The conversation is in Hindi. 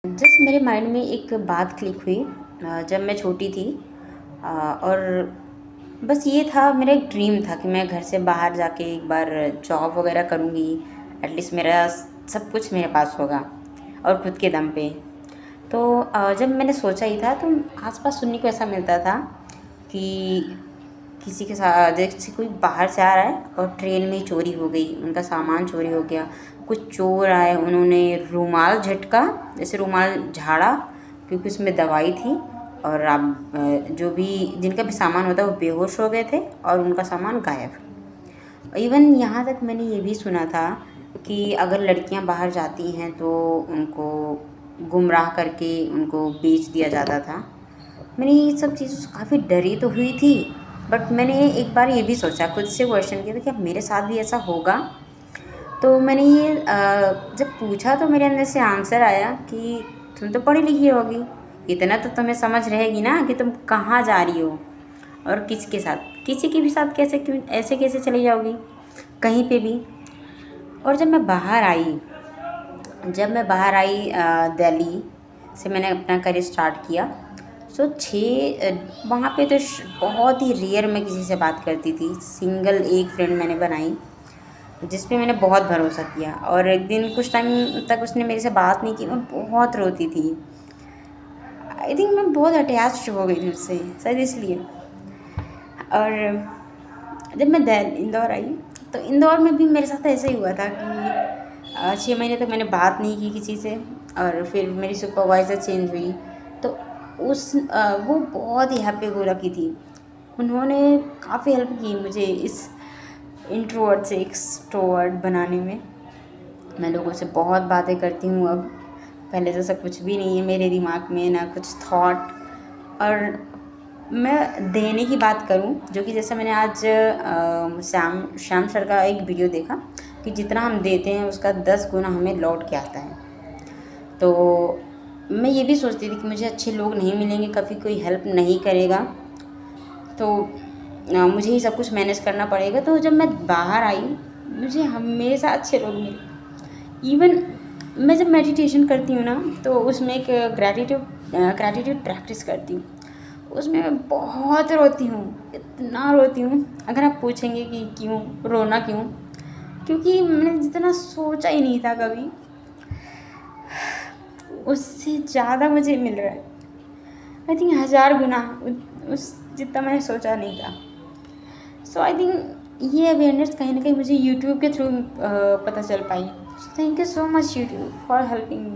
जस्ट मेरे माइंड में एक बात क्लिक हुई जब मैं छोटी थी। और बस ये था, मेरा एक ड्रीम था कि मैं घर से बाहर जाके एक बार जॉब वगैरह करूँगी। एटलीस्ट मेरा सब कुछ मेरे पास होगा और खुद के दम पे। तो जब मैंने सोचा ही था तो आसपास सुनने को ऐसा मिलता था कि किसी के साथ जैसे कोई बाहर से आ रहा है और ट्रेन में ही चोरी हो गई, उनका सामान चोरी हो गया। कुछ चोर आए, उन्होंने रुमाल झटका, जैसे रुमाल झाड़ा क्योंकि उसमें दवाई थी। और अब जो भी जिनका भी सामान होता है वो बेहोश हो गए थे और उनका सामान गायब। इवन यहाँ तक मैंने ये भी सुना था कि अगर लड़कियाँ बाहर जाती हैं तो उनको गुमराह करके उनको बेच दिया जाता था। मैंने ये सब चीज़ों से काफ़ी डरी तो हुई थी, बट मैंने एक बार ये भी सोचा, खुद से क्वेश्चन किया था कि अब मेरे साथ भी ऐसा होगा। तो मैंने ये जब पूछा तो मेरे अंदर से आंसर आया कि तुम तो पढ़ी लिखी होगी, इतना तो तुम्हें समझ रहेगी ना कि तुम कहाँ जा रही हो और किसके साथ, किसी के भी साथ कैसे, क्यों ऐसे कैसे चली जाओगी कहीं पे भी। और जब मैं बाहर आई दिल्ली से मैंने अपना करियर स्टार्ट किया। सो वहाँ पे तो बहुत ही रेयर मैं किसी से बात करती थी। सिंगल एक फ्रेंड मैंने बनाई जिस पे मैंने बहुत भरोसा किया, और एक दिन कुछ टाइम तक उसने मेरे से बात नहीं की। मैं बहुत रोती थी। आई थिंक मैं बहुत अटैच्ड हो गई थी उससे, शायद इसलिए। और जब मैं इंदौर आई तो इंदौर में भी मेरे साथ ऐसा ही हुआ था कि 6 महीने तक मैंने बात नहीं की किसी से। और फिर मेरी सुपरवाइज़र चेंज हुई तो वो बहुत ही हैप्पी गो लकी थी। उन्होंने काफ़ी हेल्प की मुझे इस इंट्रोवर्ट से एक्सट्रोवर्ट बनाने में। मैं लोगों से बहुत बातें करती हूँ अब, पहले जैसा कुछ भी नहीं है मेरे दिमाग में, ना कुछ थॉट। और मैं देने की बात करूं, जो कि जैसे मैंने आज श्याम सर का एक वीडियो देखा कि जितना हम देते हैं उसका 10 गुना हमें लौट के आता है। तो मैं ये भी सोचती थी कि मुझे अच्छे लोग नहीं मिलेंगे, कभी कोई हेल्प नहीं करेगा, तो मुझे ही सब कुछ मैनेज करना पड़ेगा। तो जब मैं बाहर आई मुझे हमेशा अच्छे लोग मिले। इवन मैं जब मेडिटेशन करती हूँ ना तो उसमें एक ग्रैटिट्यूड प्रैक्टिस करती हूँ। उसमें मैं बहुत रोती हूँ, इतना रोती हूँ। अगर आप पूछेंगे कि क्यों रोना, क्योंकि मैंने जितना सोचा ही नहीं था कभी, उससे ज़्यादा मुझे मिल रहा है। आई थिंक 1000 गुना उस जितना मैंने सोचा नहीं था। सो आई थिंक ये अवेयरनेस कहीं ना कहीं मुझे यूट्यूब के थ्रू पता चल पाई। Thank you so much YouTube for helping me.